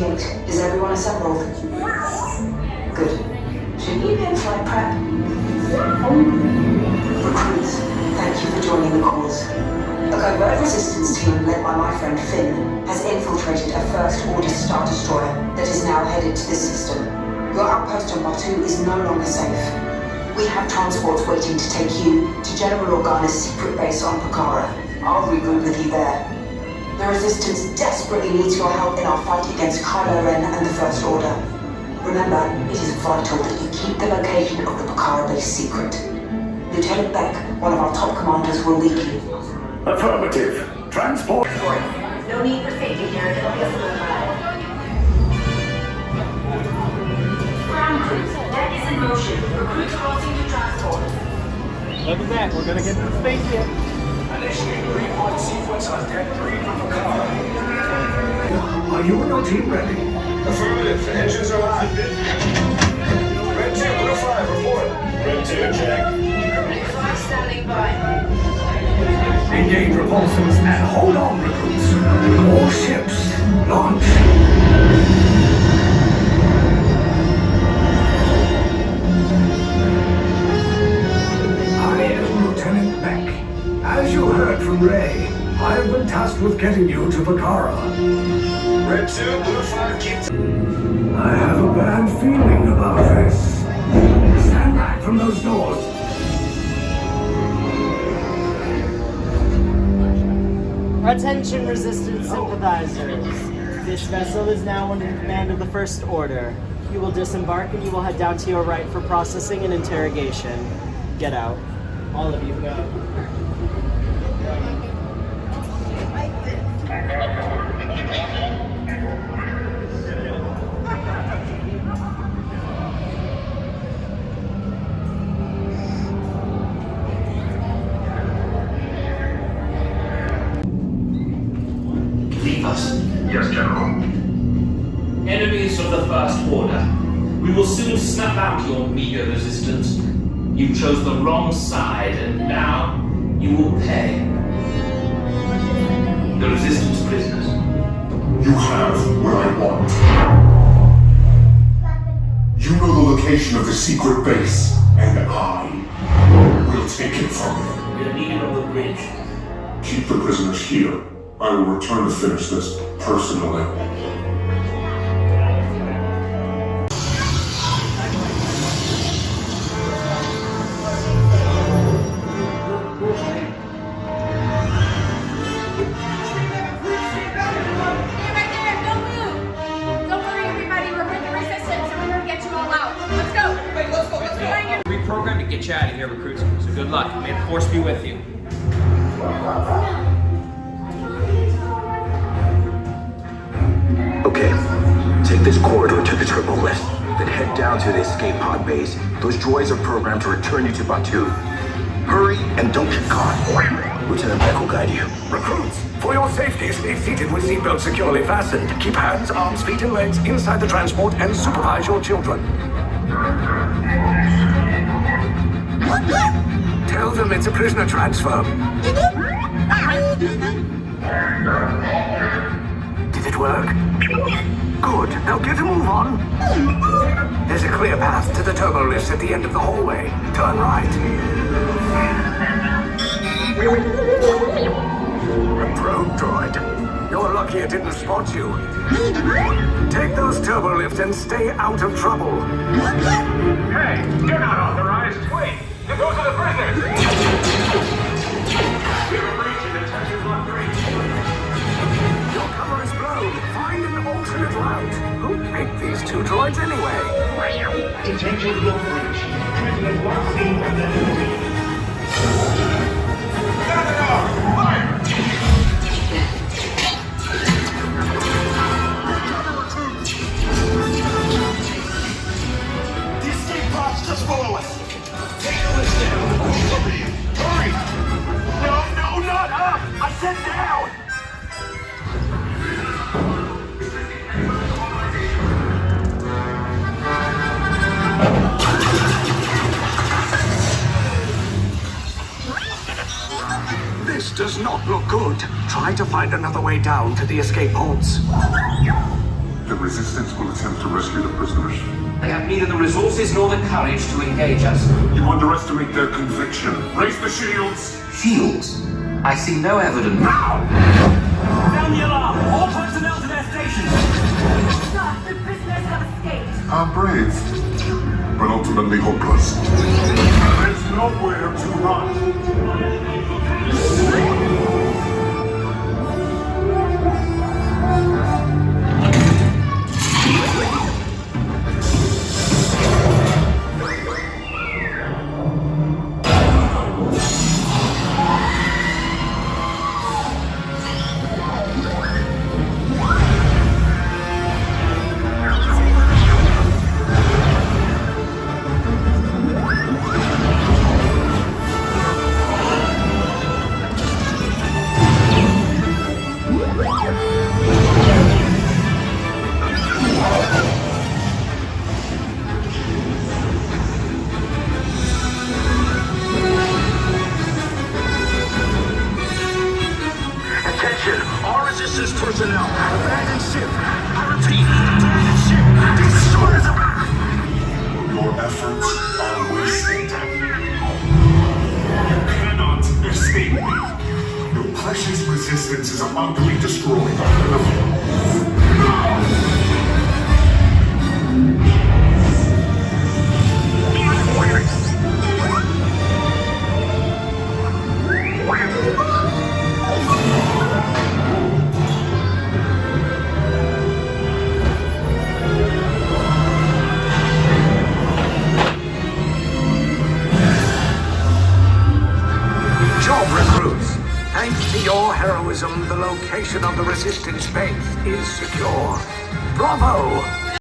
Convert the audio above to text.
28. Is everyone assembled? Good. Should you be in flight prep? Recruits, thank you for joining the cause. A covert resistance team led by my friend Finn has infiltrated a First Order Star Destroyer that is now headed to this system. Your outpost on Batu is no longer safe. We have transports waiting to take you to General Organa's secret base on Pucara. I'll regroup with you there. The Resistance desperately needs your help in our fight against Kylo Ren and the First Order. Remember, it is vital that you keep the location of the Pucara base secret. Lieutenant Beck, one of our top commanders, will lead you. Affirmative. Transport. No need for safety here. It'll be a solidified. Ground crews, deck is in motion. Recruits crossing to transport. Look at that. We're gonna get to the spaceship. Initiate rewind sequence on deck 3 for Picard. Are you and your team ready? Affirmative. The engines are live. Red 2, Blue 5, report. Red 2, check. Blue 5 standing by. Engage repulsors and hold on, recruits. All ships, launch. I am Lieutenant Beck. As you heard from Ray, I have been tasked with getting you to Pucara. Red 2, Blue 5, keep... I have a bad feeling about this. Stand back from those doors. Attention, Resistance sympathizers. This vessel is now under the command of the First Order. You will disembark and you will head down to your right for processing and interrogation. Get out. All of you go. Leave us. Yes, General. Enemies of the First Order. We will soon snuff out your meager resistance. You chose the wrong side, and now you will pay. The Resistance prisoners. You have what I want. You know the location of the secret base, and I will take it from you. We are needed on the bridge. Keep the prisoners here. I will return to finish this personally. Reprogrammed to get you out of here, recruits. So good luck. May the Force be with you. Okay, take this corridor to the turbo lift, then head down to the escape pod base. Those droids are programmed to return you to Batu. Hurry and don't get caught. Lieutenant Beck will guide you. Recruits, for your safety, stay seated with seatbelts securely fastened. Keep hands, arms, feet, and legs inside the transport and supervise your children. Tell them it's a prisoner transfer. Did it work? Good. Now get a move on. There's a clear path to the turbo lifts at the end of the hallway. Turn right. A probe droid. You're lucky it didn't spot you. Take those turbo lifts and stay out of trouble. Hey, you're not authorized. Wait, those are the prisoners. We have a breach in detention block 3. Your cover is blown. Find an alternate route. Who picked these two droids anyway? Detention block breach. Prisoner block C and then Fire! The escape pods just below us. Take the list down. Hurry! No, not up! I said down! This does not look good. Try to find another way down to the escape pods. The Resistance will attempt to rescue the prisoners. They have neither the resources nor the courage to engage us. You underestimate their conviction. Raise the shields! Shields? I see no evidence. Sound the alarm! All personnel to their stations! Sir, the prisoners have escaped. How brave, but ultimately hopeless. There's nowhere to run. Attention, all resistance personnel. Abandon ship. I repeat, abandon ship. Destroy the back. Your efforts are wasted. You cannot escape me. Your precious resistance is about to be destroyed. Job, recruits. Thanks to your heroism, the location of the resistance base is secure. Bravo!